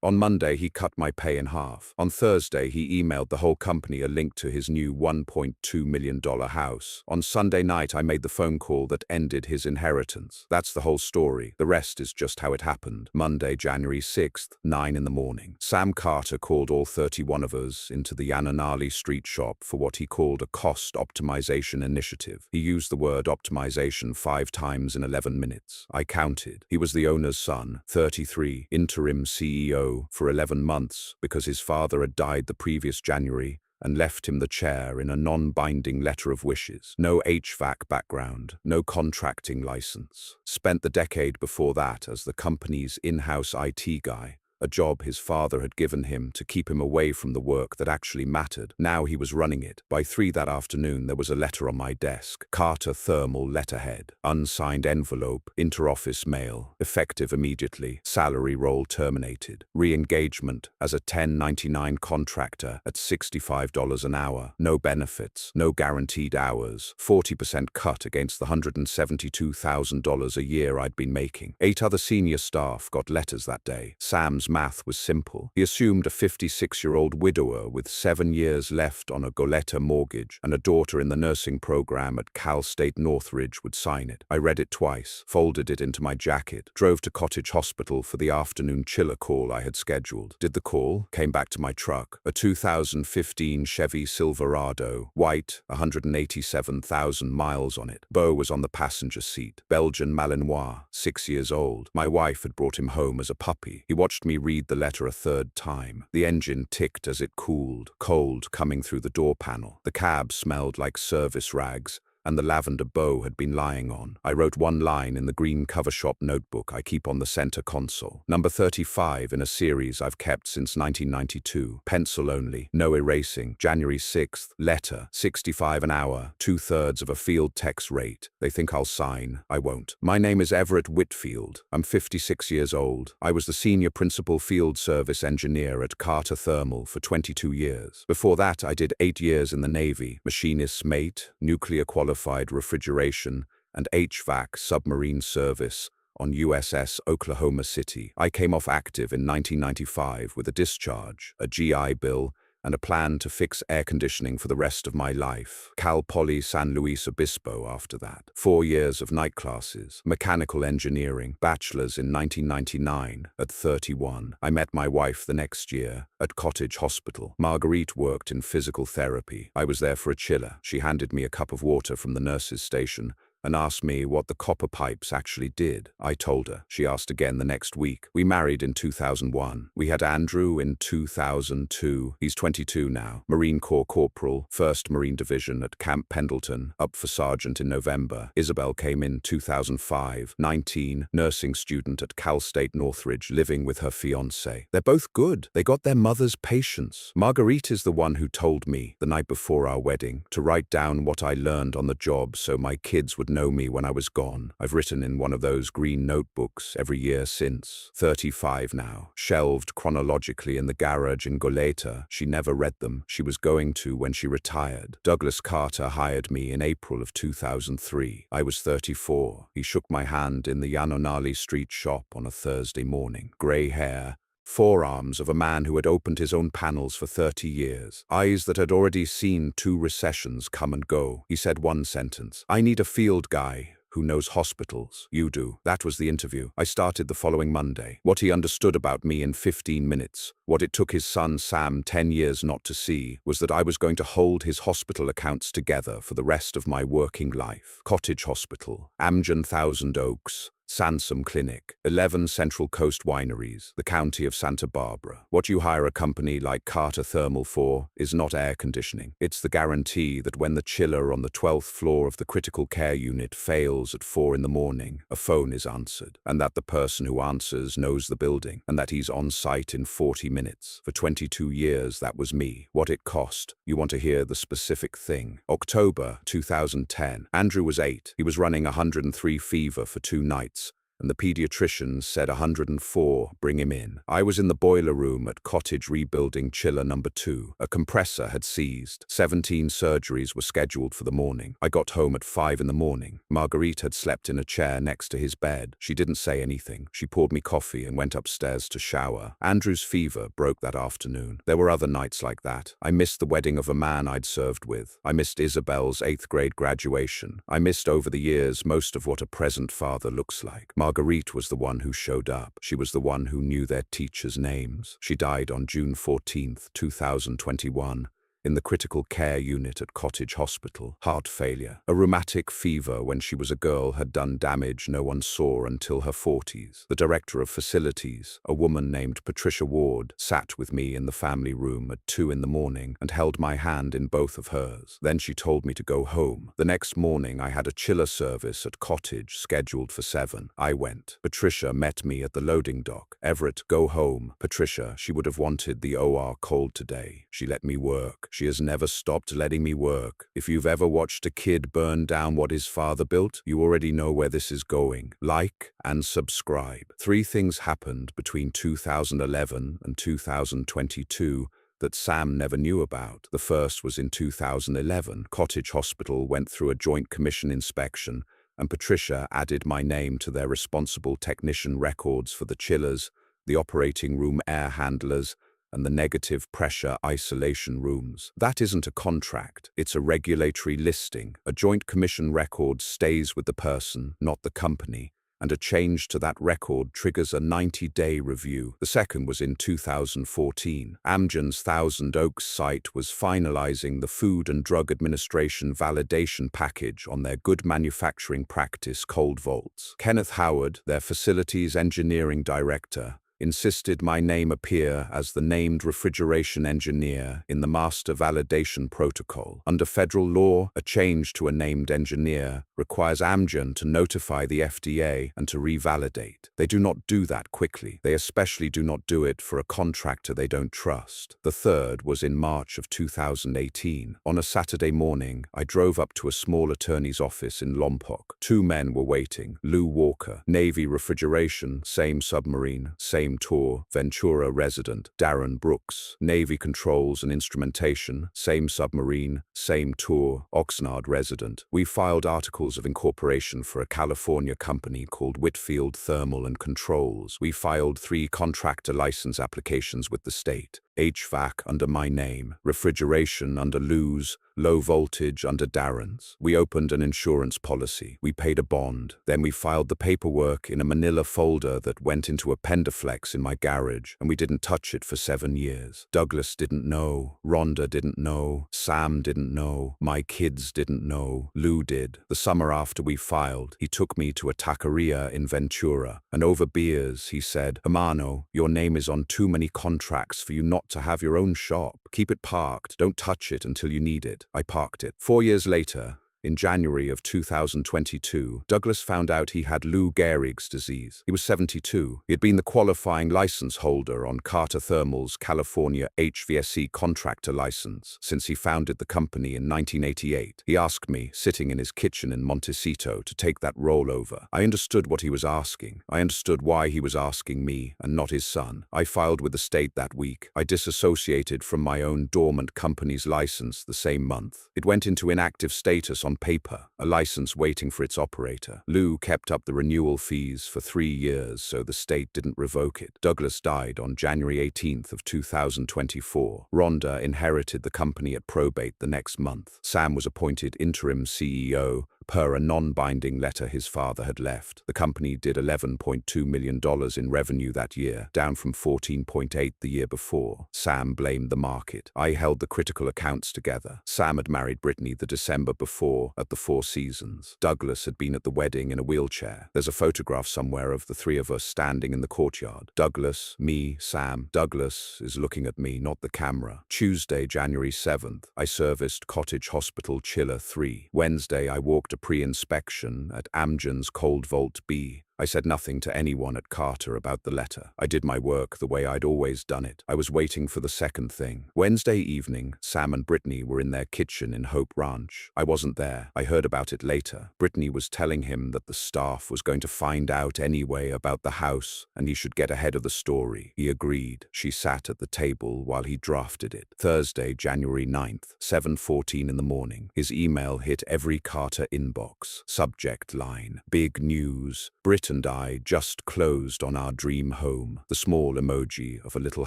On Monday, he cut my pay in half. On Thursday, he emailed the whole company a link to his new $1.2 million house. On Sunday night, I made the phone call that ended his inheritance. That's the whole story. The rest is just how it happened. Monday, January 6th, 9 in the morning. Sam Carter called all 31 of us into the Yananali street shop for what he called a cost optimization initiative. He used the word optimization 5 times in 11 minutes. I counted. He was the owner's son, 33, interim CEO for 11 months because his father had died the previous January and left him the chair in a non-binding letter of wishes. No HVAC background, no contracting license. Spent the decade before that as the company's in-house IT guy, a job his father had given him to keep him away from the work that actually mattered. Now he was running it. By 3 that afternoon, there was a letter on my desk. Carter Thermal letterhead. Unsigned envelope. Interoffice mail. Effective immediately. Salary roll terminated. Re-engagement as a 1099 contractor at $65 an hour. No benefits. No guaranteed hours. 40% cut against the $172,000 a year I'd been making. 8 other senior staff got letters that day. Sam's math was simple. He assumed a 56-year-old widower with 7 years left on a Goleta mortgage and a daughter in the nursing program at Cal State Northridge would sign it. I read it twice, folded it into my jacket, drove to Cottage Hospital for the afternoon chiller call I had scheduled. Did the call, came back to my truck, a 2015 Chevy Silverado, white, 187,000 miles on it. Beau was on the passenger seat, Belgian Malinois, 6 years old. My wife had brought him home as a puppy. He watched me read the letter a third time. The engine ticked as it cooled, cold coming through the door panel. The cab smelled like service rags, and the lavender Beau had been lying on. I wrote one line in the green cover shop notebook I keep on the center console. Number 35 in a series I've kept since 1992. Pencil only, no erasing. January 6th, letter, 65 an hour, 2/3 of a field tech's rate. They think I'll sign. I won't. My name is Everett Whitfield. I'm 56 years old. I was the senior principal field service engineer at Carter Thermal for 22 years. Before that, I did 8 years in the Navy, machinist's mate, nuclear qualified refrigeration, and HVAC submarine service on USS Oklahoma City. I came off active in 1995 with a discharge, a GI Bill, and a plan to fix air conditioning for the rest of my life. Cal Poly San Luis Obispo after that. 4 years of night classes. Mechanical engineering. Bachelor's in 1999 at 31. I met my wife the next year at Cottage Hospital. Marguerite worked in physical therapy. I was there for a chiller. She handed me a cup of water from the nurse's station and asked me what the copper pipes actually did. I told her. She asked again the next week. We married in 2001. We had Andrew in 2002. He's 22 now. Marine Corps Corporal, 1st Marine Division at Camp Pendleton, up for Sergeant in November. Isabel came in 2005, 19, nursing student at Cal State Northridge, living with her fiancé. They're both good. They got their mother's patience. Marguerite is the one who told me, the night before our wedding, to write down what I learned on the job so my kids would know me when I was gone. I've written in one of those green notebooks every year since. 35 now. Shelved chronologically in the garage in Goleta. She never read them. She was going to when she retired. Douglas Carter hired me in April of 2003. I was 34. He shook my hand in the Yanonali street shop on a Thursday morning. Grey hair, forearms of a man who had opened his own panels for 30 years. Eyes that had already seen 2 recessions come and go. He said one sentence. I need a field guy who knows hospitals. You do. That was the interview. I started the following Monday. What he understood about me in 15 minutes, what it took his son Sam 10 years not to see, was that I was going to hold his hospital accounts together for the rest of my working life. Cottage Hospital, Amgen Thousand Oaks, Sansom Clinic, 11 Central Coast Wineries, the county of Santa Barbara. What you hire a company like Carter Thermal for is not air conditioning. It's the guarantee that when the chiller on the 12th floor of the critical care unit fails at 4 in the morning, a phone is answered, and that the person who answers knows the building, and that he's on site in 40 minutes. For 22 years, that was me. What it cost. You want to hear the specific thing. October 2010. Andrew was 8. He was running 103 fever for 2 nights. and the pediatrician said 104, bring him in. I was in the boiler room at cottage rebuilding chiller number 2. A compressor had seized. 17 surgeries were scheduled for the morning. I got home at 5 in the morning. Marguerite had slept in a chair next to his bed. She didn't say anything. She poured me coffee and went upstairs to shower. Andrew's fever broke that afternoon. There were other nights like that. I missed the wedding of a man I'd served with. I missed Isabel's 8th grade graduation. I missed over the years most of what a present father looks like. Marguerite was the one who showed up. She was the one who knew their teachers' names. She died on June 14, 2021. In the critical care unit at Cottage Hospital. Heart failure. A rheumatic fever when she was a girl had done damage no one saw until her 40s. The director of facilities, a woman named Patricia Ward, sat with me in the family room at 2 in the morning and held my hand in both of hers. Then she told me to go home. The next morning I had a chiller service at Cottage scheduled for 7. I went. Patricia met me at the loading dock. Everett, go home. Patricia, she would have wanted the OR cold today. She let me work. She has never stopped letting me work. If you've ever watched a kid burn down what his father built, you already know where this is going. Like and subscribe. 3 things happened between 2011 and 2022 that Sam never knew about. The first was in 2011. Cottage Hospital went through a joint commission inspection, and Patricia added my name to their responsible technician records for the chillers, the operating room air handlers, and the negative pressure isolation rooms. That isn't a contract, it's a regulatory listing. A joint commission record stays with the person, not the company, and a change to that record triggers a 90-day review. The second was in 2014. Amgen's Thousand Oaks site was finalizing the Food and Drug Administration validation package on their good manufacturing practice cold vaults. Kenneth Howard, their facilities engineering director, insisted my name appear as the named refrigeration engineer in the master validation protocol. Under federal law, a change to a named engineer requires Amgen to notify the FDA and to revalidate. They do not do that quickly. They especially do not do it for a contractor they don't trust. The third was in March of 2018. On a Saturday morning, I drove up to a small attorney's office in Lompoc. 2 men were waiting. Lou Walker, Navy refrigeration, same submarine, same tour, Ventura resident. Darren Brooks, Navy controls and instrumentation, same submarine, same tour, Oxnard resident. We filed articles of incorporation for a California company called Whitfield Thermal and Controls. We filed 3 contractor license applications with the state. HVAC under my name, refrigeration under Lou's, low voltage under Darren's. We opened an insurance policy. We paid a bond. Then we filed the paperwork in a manila folder that went into a Pendaflex in my garage, and we didn't touch it for 7 years. Douglas didn't know. Rhonda didn't know. Sam didn't know. My kids didn't know. Lou did. The summer after we filed, he took me to a taqueria in Ventura, and over beers he said, "Hermano, your name is on too many contracts for you not to have your own shop. Keep it parked. Don't touch it until you need it." I parked it. 4 years later, in January of 2022, Douglas found out he had Lou Gehrig's disease. He was 72. He had been the qualifying license holder on Carter Thermal's California HVAC contractor license since he founded the company in 1988. He asked me, sitting in his kitchen in Montecito, to take that role over. I understood what he was asking. I understood why he was asking me and not his son. I filed with the state that week. I disassociated from my own dormant company's license the same month. It went into inactive status on paper, a license waiting for its operator. Lou kept up the renewal fees for 3 years, so the state didn't revoke it. Douglas died on January 18th of 2024. Rhonda inherited the company at probate the next month. Sam was appointed interim CEO, per a non-binding letter his father had left. The company did $11.2 million in revenue that year, down from $14.8 the year before. Sam blamed the market. I held the critical accounts together. Sam had married Brittany the December before at the Four Seasons. Douglas had been at the wedding in a wheelchair. There's a photograph somewhere of the 3 of us standing in the courtyard. Douglas, me, Sam. Douglas is looking at me, not the camera. Tuesday, January 7th, I serviced Cottage Hospital Chiller 3. Wednesday, I walked a pre-inspection at Amgen's Cold Vault B. I said nothing to anyone at Carter about the letter. I did my work the way I'd always done it. I was waiting for the second thing. Wednesday evening, Sam and Brittany were in their kitchen in Hope Ranch. I wasn't there. I heard about it later. Brittany was telling him that the staff was going to find out anyway about the house and he should get ahead of the story. He agreed. She sat at the table while he drafted it. Thursday, January 9th, 7:14 in the morning. His email hit every Carter inbox. Subject line: big news. Britt and I just closed on our dream home. The small emoji of a little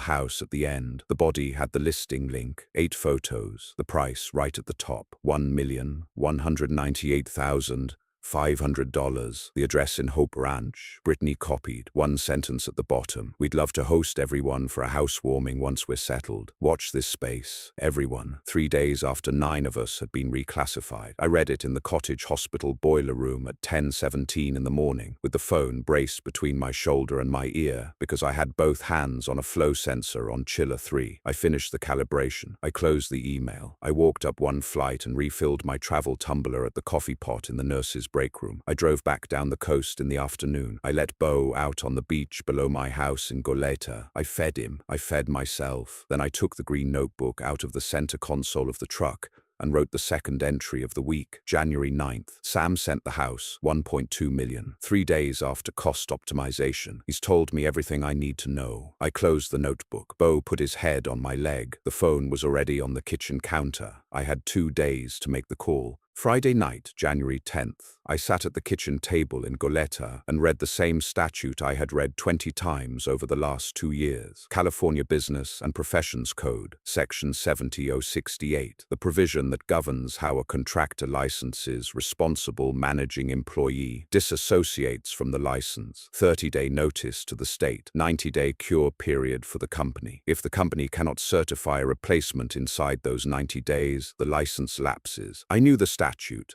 house at the end. The body had the listing link. 8 photos. The price right at the top. $1,198,500. The address in Hope Ranch. Brittany copied. One sentence at the bottom. We'd love to host everyone for a housewarming once we're settled. Watch this space. Everyone. 3 days after 9 of us had been reclassified. I read it in the cottage hospital boiler room at 10:17 in the morning, with the phone braced between my shoulder and my ear, because I had both hands on a flow sensor on Chiller 3. I finished the calibration. I closed the email. I walked up one flight and refilled my travel tumbler at the coffee pot in the nurse's break room. I drove back down the coast in the afternoon. I let Bo out on the beach below my house in Goleta. I fed him. I fed myself. Then I took the green notebook out of the center console of the truck and wrote the second entry of the week, January 9th. Sam sent the house, $1.2 million. 3 days after cost optimization. He's told me everything I need to know. I closed the notebook. Bo put his head on my leg. The phone was already on the kitchen counter. I had 2 days to make the call. Friday night, January 10th. I sat at the kitchen table in Goleta and read the same statute I had read 20 times over the last 2 years. California Business and Professions Code, Section 70068, the provision that governs how a contractor licenses responsible managing employee disassociates from the license. 30-day notice to the state, 90-day cure period for the company. If the company cannot certify a replacement inside those 90 days, the license lapses. I knew the statute.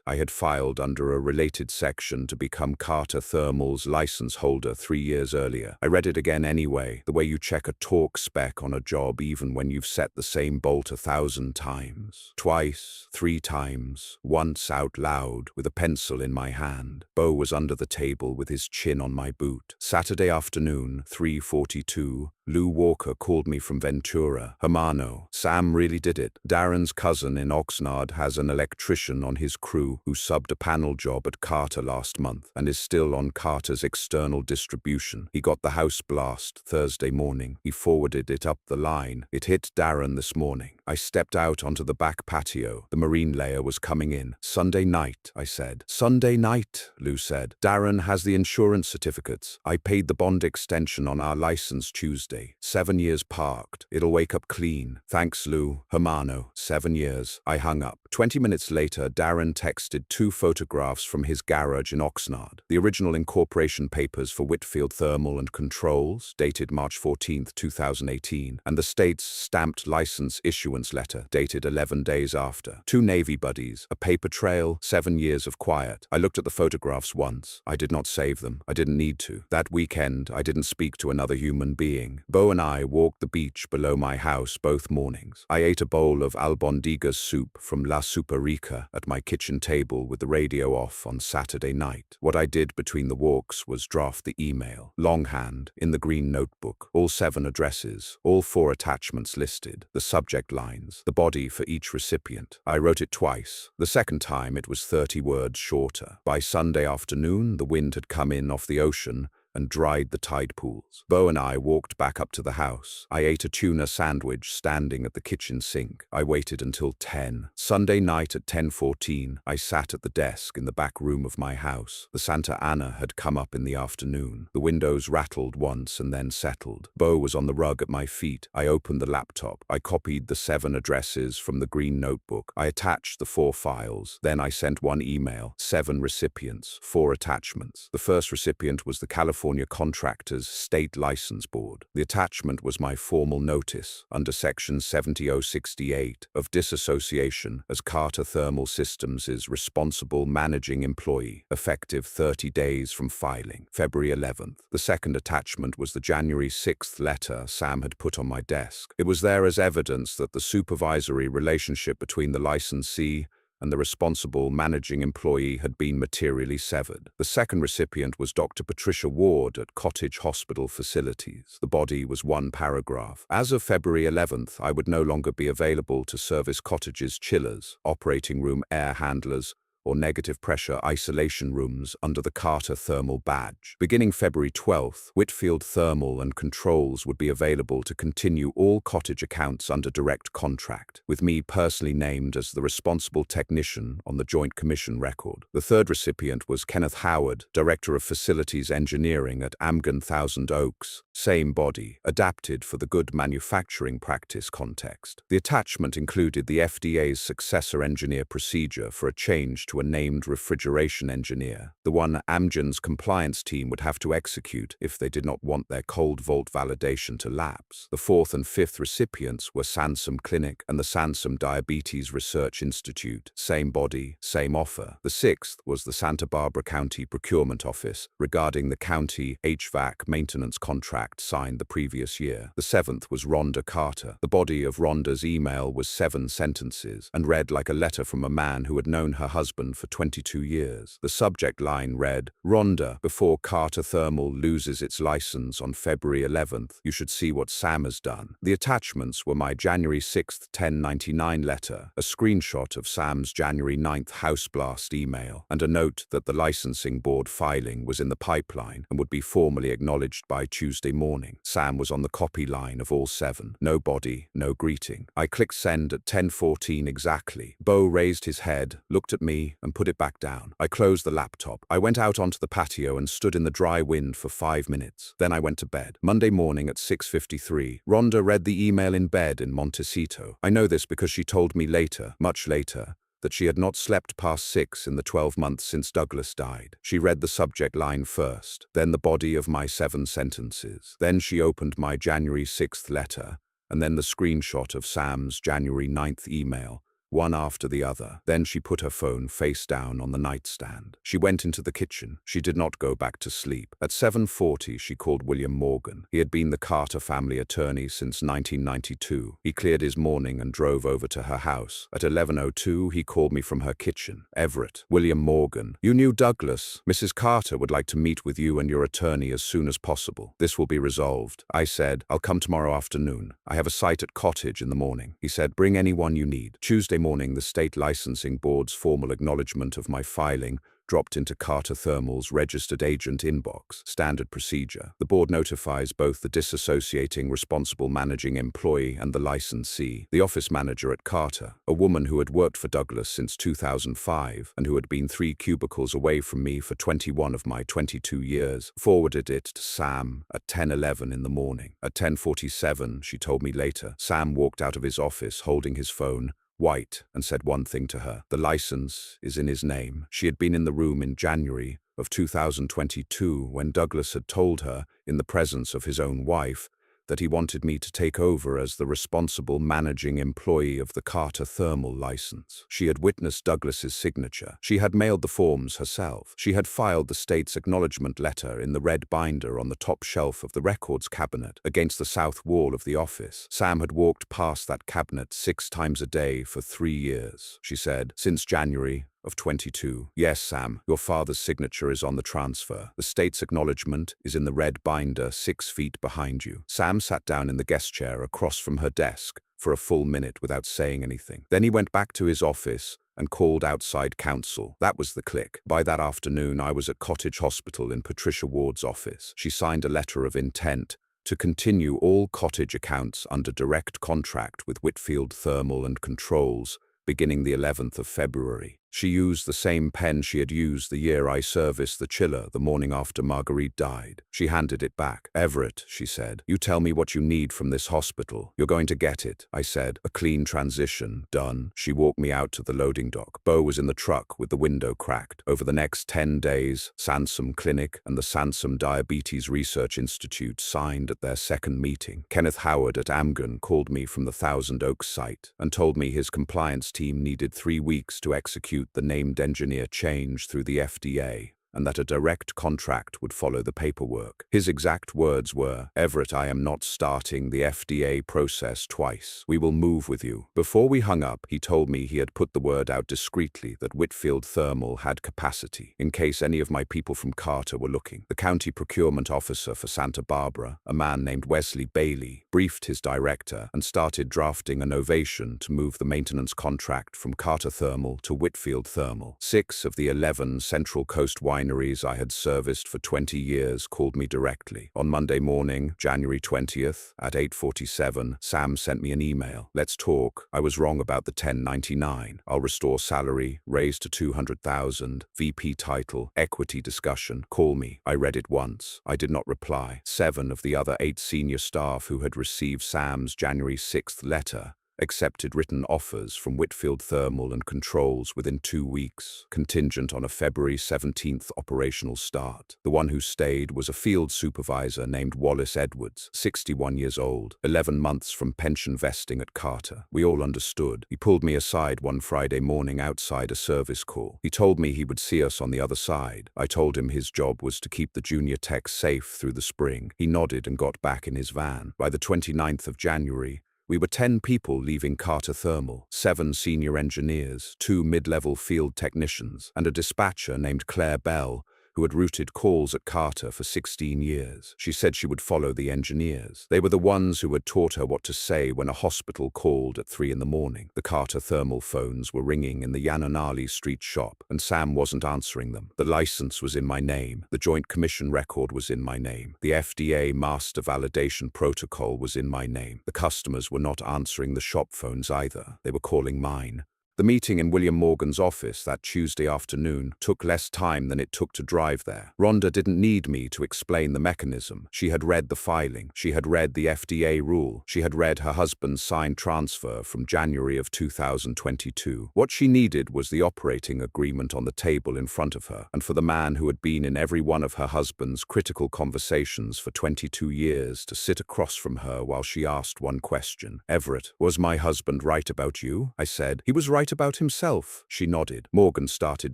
I had filed under a related section to become Carter Thermal's license holder 3 years earlier. I read it again anyway, the way you check a torque spec on a job even when you've set the same bolt 1,000 times. Twice, 3 times, once out loud with a pencil in my hand. Bo was under the table with his chin on my boot. Saturday afternoon, 3:42. Lou Walker called me from Ventura. Hermano, Sam really did it. Darren's cousin in Oxnard has an electrician on his crew who subbed a panel job at Carter last month and is still on Carter's external distribution. He got the house blast Thursday morning. He forwarded it up the line. It hit Darren this morning. I stepped out onto the back patio. The marine layer was coming in. Sunday night, I said. Sunday night, Lou said. Darren has the insurance certificates. I paid the bond extension on our license Tuesday. 7 years parked. It'll wake up clean. Thanks, Lou. Hermano. 7 years. I hung up. 20 minutes later, Darren texted 2 photographs from his garage in Oxnard. The original incorporation papers for Whitfield Thermal and Controls, dated March 14, 2018, and the state's stamped license issuance letter, dated 11 days after. 2 Navy buddies, a paper trail, 7 years of quiet. I looked at the photographs once. I did not save them. I didn't need to. That weekend, I didn't speak to another human being. Bo and I walked the beach below my house both mornings. I ate a bowl of albondigas soup from La Superica at my kitchen table with the radio off on Saturday night. What I did between the walks was draft the email, longhand, in the green notebook, all 7 addresses, all 4 attachments listed, the subject lines, the body for each recipient. I wrote it twice. The second time it was 30 words shorter. By Sunday afternoon, the wind had come in off the ocean and dried the tide pools. Bo and I walked back up to the house. I ate a tuna sandwich standing at the kitchen sink. I waited until 10. Sunday night at 10:14, I sat at the desk in the back room of my house. The Santa Ana had come up in the afternoon. The windows rattled once and then settled. Bo was on the rug at my feet. I opened the laptop. I copied the 7 addresses from the green notebook. I attached the 4 files. Then I sent 1 email, 7 recipients, 4 attachments. The first recipient was the California Contractors State License Board. The attachment was my formal notice under Section 70068 of disassociation as Carter Thermal Systems' responsible managing employee, effective 30 days from filing, February 11th. The second attachment was the January 6th letter Sam had put on my desk. It was there as evidence that the supervisory relationship between the licensee and the responsible managing employee had been materially severed. The second recipient was Dr. Patricia Ward at Cottage Hospital Facilities. The body was one paragraph. As of February 11th, I would no longer be available to service Cottage's chillers, operating room air handlers, or negative pressure isolation rooms under the Carter Thermal badge. Beginning February 12th, Whitfield Thermal and Controls would be available to continue all Cottage accounts under direct contract, with me personally named as the responsible technician on the Joint Commission record. The third recipient was Kenneth Howard, Director of Facilities Engineering at Amgen Thousand Oaks, same body, adapted for the good manufacturing practice context. The attachment included the FDA's successor engineer procedure for a change to a named refrigeration engineer, the one Amgen's compliance team would have to execute if they did not want their cold vault validation to lapse. The fourth and fifth recipients were Sansum Clinic and the Sansum Diabetes Research Institute, same body, same offer. The sixth was the Santa Barbara County Procurement Office regarding the county HVAC maintenance contract signed the previous year. The seventh was Rhonda Carter. The body of Rhonda's email was 7 sentences and read like a letter from a man who had known her husband for 22 years. The subject line read, "Rhonda, before Carter Thermal loses its license on February 11th, you should see what Sam has done." The attachments were my January 6th 1099 letter, a screenshot of Sam's January 9th house blast email, and a note that the licensing board filing was in the pipeline and would be formally acknowledged by Tuesday morning. Sam was on the copy line of all 7. No body, no greeting. I clicked send at 10:14 exactly. Bo raised his head, looked at me, and put it back down. I closed the laptop. I went out onto the patio and stood in the dry wind for 5 minutes. Then I went to bed. Monday morning at 6:53, Rhonda read the email in bed in Montecito. I know this because she told me later, much later, that she had not slept past 6 in the 12 months since Douglas died. She read the subject line first, then the body of my 7 sentences. Then she opened my January 6th letter, and then the screenshot of Sam's January 9th email, one after the other. Then she put her phone face down on the nightstand. She went into the kitchen. She did not go back to sleep. At 7:40, she called William Morgan. He had been the Carter family attorney since 1992. He cleared his morning and drove over to her house. At 11:02, he called me from her kitchen. "Everett, William Morgan. You knew Douglas. Mrs. Carter would like to meet with you and your attorney as soon as possible. This will be resolved." I said, "I'll come tomorrow afternoon. I have a site at Cottage in the morning." He said, "Bring anyone you need." Tuesday morning, the state licensing board's formal acknowledgement of my filing dropped into Carter Thermal's registered agent inbox. Standard procedure. The board notifies both the disassociating responsible managing employee and the licensee. The office manager at Carter, a woman who had worked for Douglas since 2005 and who had been 3 cubicles away from me for 21 of my 22 years, forwarded it to Sam at 10:11 in the morning. At 10:47, she told me later, Sam walked out of his office holding his phone, white, and said one thing to her: "The license is in his name." She had been in the room in January of 2022 when Douglas had told her, in the presence of his own wife, that he wanted me to take over as the responsible managing employee of the Carter Thermal license. She had witnessed Douglas's signature. She had mailed the forms herself. She had filed the state's acknowledgement letter in the red binder on the top shelf of the records cabinet against the south wall of the office. Sam had walked past that cabinet 6 times a day for 3 years. She said, "Since January of 22. Yes, Sam, your father's signature is on the transfer. The state's acknowledgement is in the red binder 6 feet behind you." Sam sat down in the guest chair across from her desk for a full minute without saying anything. Then he went back to his office and called outside counsel. That was the click. By that afternoon, I was at Cottage Hospital in Patricia Ward's office. She signed a letter of intent to continue all Cottage accounts under direct contract with Whitfield Thermal and Controls beginning the 11th of February. She used the same pen she had used the year I serviced the chiller the morning after Marguerite died. She handed it back. "Everett," she said, "you tell me what you need from this hospital. You're going to get it." I said, "A clean transition. Done." She walked me out to the loading dock. Bo was in the truck with the window cracked. Over the next 10 days, Sansum Clinic and the Sansum Diabetes Research Institute signed at their second meeting. Kenneth Howard at Amgen called me from the Thousand Oaks site and told me his compliance team needed 3 weeks to execute the named engineer change through the FDA and that a direct contract would follow the paperwork. His exact words were, "Everett, I am not starting the FDA process twice. We will move with you." Before we hung up, he told me he had put the word out discreetly that Whitfield Thermal had capacity, in case any of my people from Carter were looking. The county procurement officer for Santa Barbara, a man named Wesley Bailey, briefed his director and started drafting a novation to move the maintenance contract from Carter Thermal to Whitfield Thermal. 6 of the 11 Central Coast wineries I had serviced for 20 years called me directly. On Monday morning, January 20th, at 8:47, Sam sent me an email. "Let's talk. I was wrong about the 1099. I'll restore salary, raise to 200,000, VP title, equity discussion. Call me." I read it once. I did not reply. 7 of the other 8 senior staff who had received Sam's January 6th letter accepted written offers from Whitfield Thermal and Controls within 2 weeks, contingent on a February 17th operational start. The one who stayed was a field supervisor named Wallace Edwards, 61 years old, 11 months from pension vesting at Carter. We all understood. He pulled me aside one Friday morning outside a service call. He told me he would see us on the other side. I told him his job was to keep the junior techs safe through the spring. He nodded and got back in his van. By the 29th of January, we were 10 people leaving Carter Thermal, 7 senior engineers, 2 mid-level field technicians, and a dispatcher named Claire Bell, who had routed calls at Carter for 16 years. She said she would follow the engineers. They were the ones who had taught her what to say when a hospital called at 3 in the morning. The Carter Thermal phones were ringing in the Yananali Street shop, and Sam wasn't answering them. The license was in my name. The Joint Commission record was in my name. The FDA Master Validation Protocol was in my name. The customers were not answering the shop phones either. They were calling mine. The meeting in William Morgan's office that Tuesday afternoon took less time than it took to drive there. Rhonda didn't need me to explain the mechanism. She had read the filing. She had read the FDA rule. She had read her husband's signed transfer from January of 2022. What she needed was the operating agreement on the table in front of her, and for the man who had been in every one of her husband's critical conversations for 22 years to sit across from her while she asked one question. "Everett, was my husband right about you?" I said. "He was right about himself." She nodded. Morgan started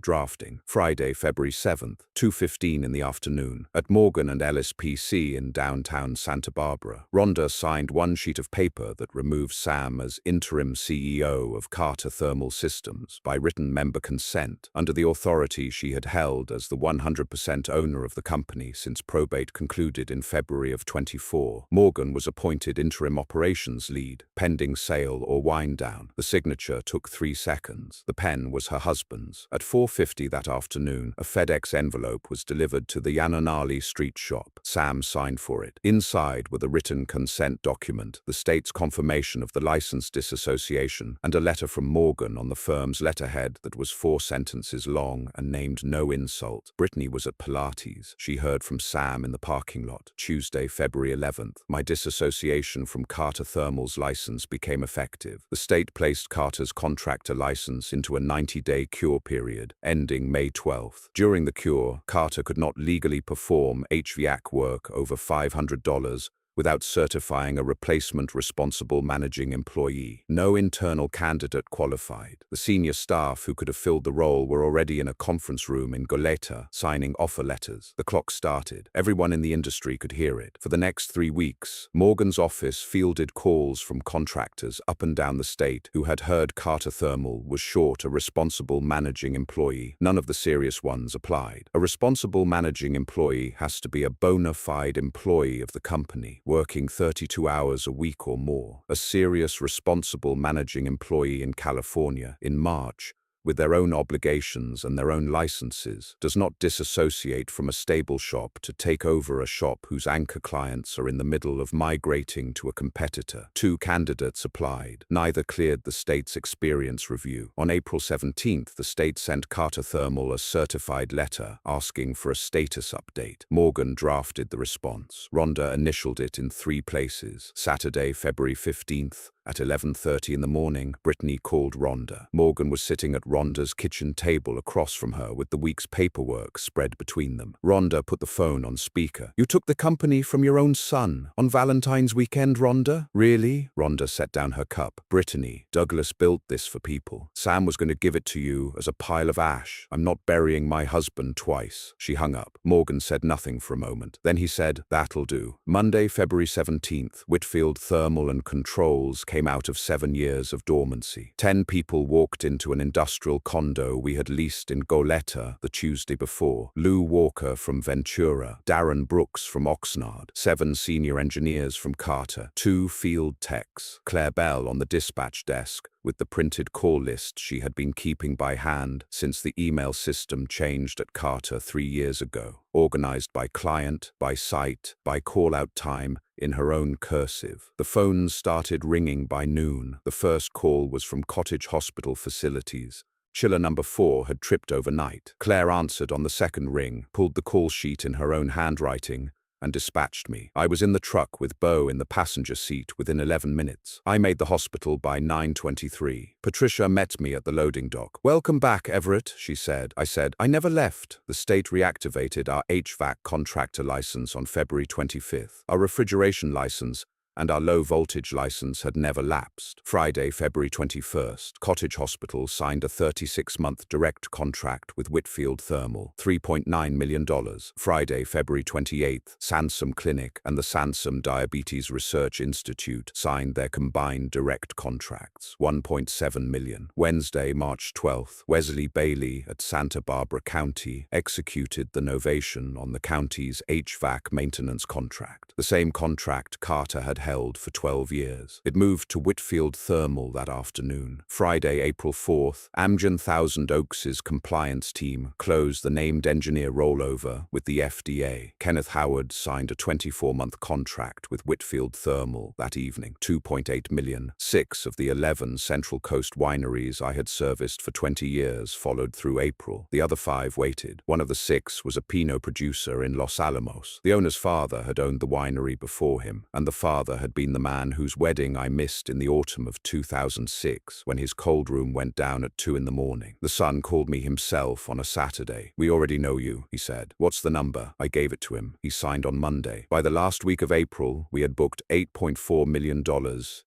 drafting. Friday, February 7th, 2:15 in the afternoon, at Morgan and Ellis PC in downtown Santa Barbara. Rhonda signed one sheet of paper that removed Sam as interim CEO of Carter Thermal Systems by written member consent, under the authority she had held as the 100% owner of the company since probate concluded in February of 24. Morgan was appointed interim operations lead, pending sale or wind down. The signature took 3 seconds. The pen was her husband's. At 4:50 that afternoon, a FedEx envelope was delivered to the Yananali Street shop. Sam signed for it. Inside were the written consent document, the state's confirmation of the license disassociation, and a letter from Morgan on the firm's letterhead that was 4 sentences long and named no insult. Brittany was at Pilates. She heard from Sam in the parking lot. Tuesday, February 11th. My disassociation from Carter Thermal's license became effective. The state placed Carter's contractor license into a 90-day cure period, ending May 12th. During the cure, Carter could not legally perform HVAC work over $500 without certifying a replacement responsible managing employee. No internal candidate qualified. The senior staff who could have filled the role were already in a conference room in Goleta, signing offer letters. The clock started. Everyone in the industry could hear it. For the next 3 weeks, Morgan's office fielded calls from contractors up and down the state who had heard Carter Thermal was short a responsible managing employee. None of the serious ones applied. A responsible managing employee has to be a bona fide employee of the company, working 32 hours a week or more. A serious, responsible managing employee in California, in March, with their own obligations and their own licenses, does not disassociate from a stable shop to take over a shop whose anchor clients are in the middle of migrating to a competitor. 2 candidates applied. Neither cleared the state's experience review. On April 17th, the state sent Carter Thermal a certified letter asking for a status update. Morgan drafted the response. Rhonda initialed it in 3 places. Saturday, February 15th, At 11:30 in the morning, Brittany called Rhonda. Morgan was sitting at Rhonda's kitchen table across from her with the week's paperwork spread between them. Rhonda put the phone on speaker. "You took the company from your own son on Valentine's weekend, Rhonda?" "Really?" Rhonda set down her cup. "Brittany, Douglas built this for people. Sam was going to give it to you as a pile of ash. I'm not burying my husband twice." She hung up. Morgan said nothing for a moment. Then he said, "That'll do." Monday, February 17th, Whitfield Thermal and Controls came out of 7 years of dormancy. 10 people walked into an industrial condo we had leased in Goleta the Tuesday before. Lou Walker from Ventura, Darren Brooks from Oxnard, 7 senior engineers from Carter, 2 field techs, Claire Bell on the dispatch desk, with the printed call list she had been keeping by hand since the email system changed at Carter 3 years ago, organized by client, by site, by call-out time, in her own cursive. The phones started ringing by noon. The first call was from Cottage Hospital facilities. Chiller number 4 had tripped overnight. Claire answered on the second ring, pulled the call sheet in her own handwriting, and dispatched me. I was in the truck with Beau in the passenger seat within 11 minutes. I made the hospital by 9:23. Patricia met me at the loading dock. "Welcome back, Everett," she said. I said, "I never left." The state reactivated our HVAC contractor license on February 25th. Our refrigeration license and our low-voltage license had never lapsed. Friday, February 21st, Cottage Hospital signed a 36-month direct contract with Whitfield Thermal, $3.9 million. Friday, February 28th, Sansom Clinic and the Sansom Diabetes Research Institute signed their combined direct contracts, $1.7 million. Wednesday, March 12th, Wesley Bailey at Santa Barbara County executed the novation on the county's HVAC maintenance contract, the same contract Carter had held for 12 years. It moved to Whitfield Thermal that afternoon. Friday, April 4th, Amgen Thousand Oaks' compliance team closed the named engineer rollover with the FDA. Kenneth Howard signed a 24-month contract with Whitfield Thermal that evening, $2.8 million. 6 of the 11 Central Coast wineries I had serviced for 20 years followed through April. The other 5 waited. One of the 6 was a Pinot producer in Los Alamos. The owner's father had owned the winery before him, and the father had been the man whose wedding I missed in the autumn of 2006 when his cold room went down at 2 in the morning. The son called me himself on a Saturday. "We already know you," he said. "What's the number?" I gave it to him. He signed on Monday. By the last week of April, we had booked $8.4 million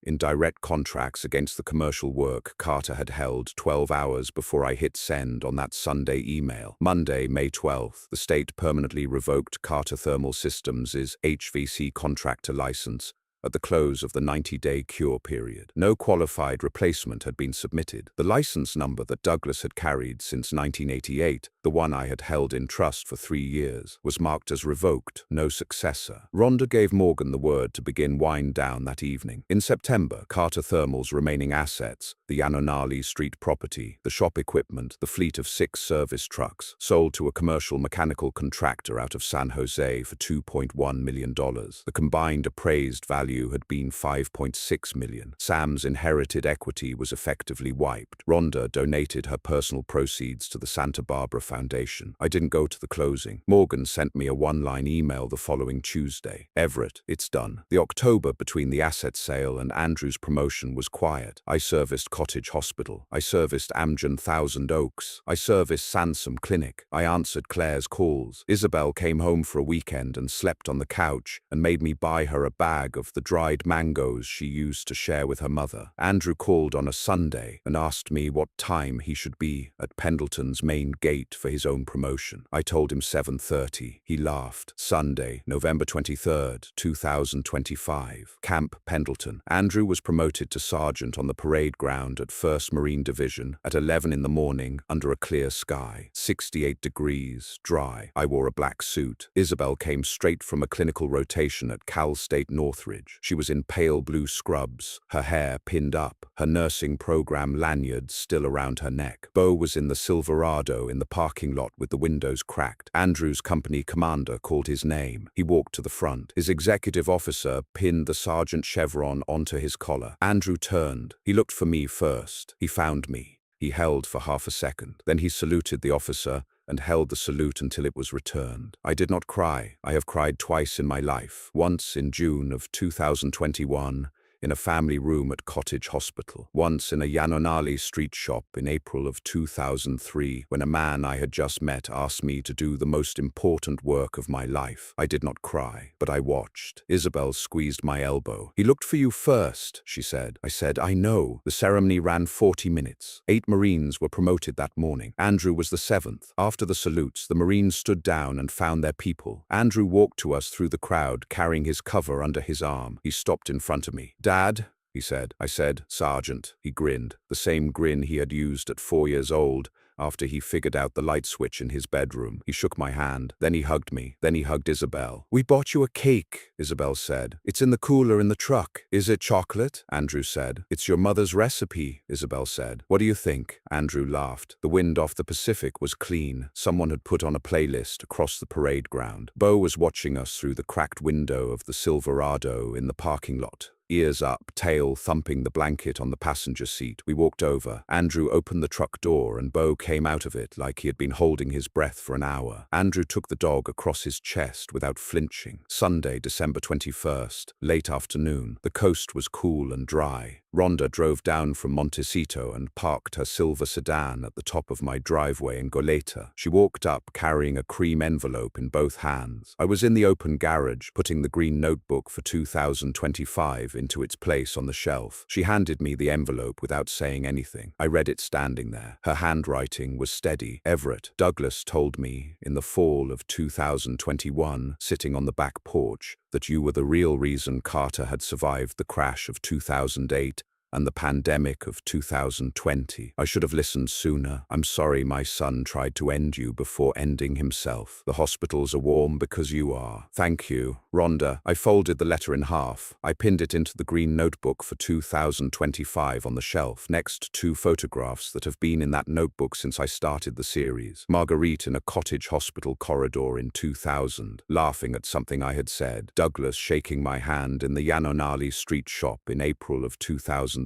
in direct contracts against the commercial work Carter had held 12 hours before I hit send on that Sunday email. Monday, May 12th, the state permanently revoked Carter Thermal Systems' HVC contractor license at the close of the 90-day cure period. No qualified replacement had been submitted. The license number that Douglas had carried since 1988, the one I had held in trust for 3 years, was marked as revoked, no successor. Rhonda gave Morgan the word to begin wind down that evening. In September, Carter Thermal's remaining assets, the Yanonali Street property, the shop equipment, the fleet of 6 service trucks, sold to a commercial mechanical contractor out of San Jose for $2.1 million. The combined appraised value had been $5.6 million. Sam's inherited equity was effectively wiped. Rhonda donated her personal proceeds to the Santa Barbara Foundation. I didn't go to the closing. Morgan sent me a 1-line email the following Tuesday. "Everett, it's done." The October between the asset sale and Andrew's promotion was quiet. I serviced Cottage Hospital. I serviced Amgen Thousand Oaks. I serviced Sansom Clinic. I answered Claire's calls. Isabel came home for a weekend and slept on the couch and made me buy her a bag of the dried mangoes she used to share with her mother. Andrew called on a Sunday and asked me what time he should be at Pendleton's main gate for his own promotion. I told him 7:30. He laughed. Sunday, November 23rd, 2025. Camp Pendleton. Andrew was promoted to sergeant on the parade ground at 1st Marine Division at 11 in the morning under a clear sky. 68 degrees, dry. I wore a black suit. Isabel came straight from a clinical rotation at Cal State Northridge. She was in pale blue scrubs, her hair pinned up, her nursing program lanyard still around her neck. Beau was in the Silverado in the parking lot with the windows cracked. Andrew's company commander called his name. He walked to the front. His executive officer pinned the sergeant chevron onto his collar. Andrew turned. He looked for me first. He found me. He held for half a second. Then he saluted the officer and held the salute until it was returned. I did not cry. I have cried twice in my life. Once in June of 2021, in a family room at Cottage Hospital. Once in a Yanonali street shop in April of 2003, when a man I had just met asked me to do the most important work of my life. I did not cry, but I watched. Isabel squeezed my elbow. "He looked for you first," she said. I said, "I know." The ceremony ran 40 minutes. 8 Marines were promoted that morning. Andrew was the 7th. After the salutes, the Marines stood down and found their people. Andrew walked to us through the crowd, carrying his cover under his arm. He stopped in front of me. "Dad?" he said. I said, "Sergeant." He grinned, the same grin he had used at 4 years old, after he figured out the light switch in his bedroom. He shook my hand. Then he hugged me. Then he hugged Isabel. "We bought you a cake," Isabel said. "It's in the cooler in the truck." "Is it chocolate?" Andrew said. "It's your mother's recipe," Isabel said. "What do you think?" Andrew laughed. The wind off the Pacific was clean. Someone had put on a playlist across the parade ground. Bo was watching us through the cracked window of the Silverado in the parking lot. Ears up, tail thumping the blanket on the passenger seat. We walked over. Andrew opened the truck door and Bo came out of it like he had been holding his breath for an hour. Andrew took the dog across his chest without flinching. Sunday, December 21st, late afternoon. The coast was cool and dry. Rhonda drove down from Montecito and parked her silver sedan at the top of my driveway in Goleta. She walked up carrying a cream envelope in both hands. I was in the open garage, putting the green notebook for 2025 into its place on the shelf. She handed me the envelope without saying anything. I read it standing there. Her handwriting was steady. "Everett, Douglas told me in the fall of 2021, sitting on the back porch, that you were the real reason Carter had survived the crash of 2008 and the pandemic of 2020. I should have listened sooner. I'm sorry my son tried to end you before ending himself. The hospitals are warm because you are. Thank you, Rhonda." I folded the letter in half. I pinned it into the green notebook for 2025 on the shelf, next to 2 photographs that have been in that notebook since I started the series. Marguerite in a Cottage Hospital corridor in 2000, laughing at something I had said. Douglas shaking my hand in the Yanonali street shop in April of 2003.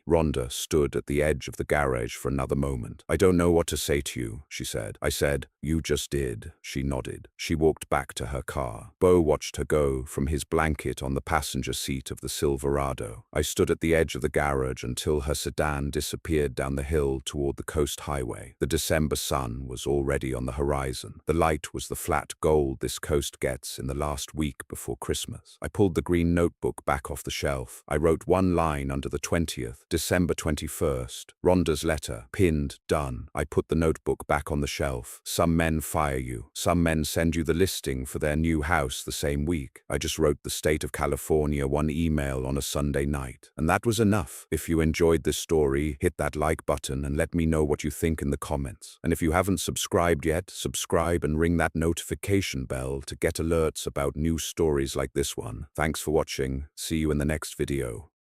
Rhonda stood at the edge of the garage for another moment. "I don't know what to say to you," she said. I said, "You just did." She nodded. She walked back to her car. Bo watched her go from his blanket on the passenger seat of the Silverado. I stood at the edge of the garage until her sedan disappeared down the hill toward the coast highway. The December sun was already on the horizon. The light was the flat gold this coast gets in the last week before Christmas. I pulled the green notebook back off the shelf. I wrote one line under the 20th, December 21st. Rhonda's letter, pinned, done. I put the notebook back on the shelf. Some men fire you. Some men send you the listing for their new house the same week. I just wrote the state of California one email on a Sunday night. And that was enough. If you enjoyed this story, hit that like button and let me know what you think in the comments. And if you haven't subscribed yet, subscribe and ring that notification bell to get alerts about new stories like this one. Thanks for watching. See you in the next video.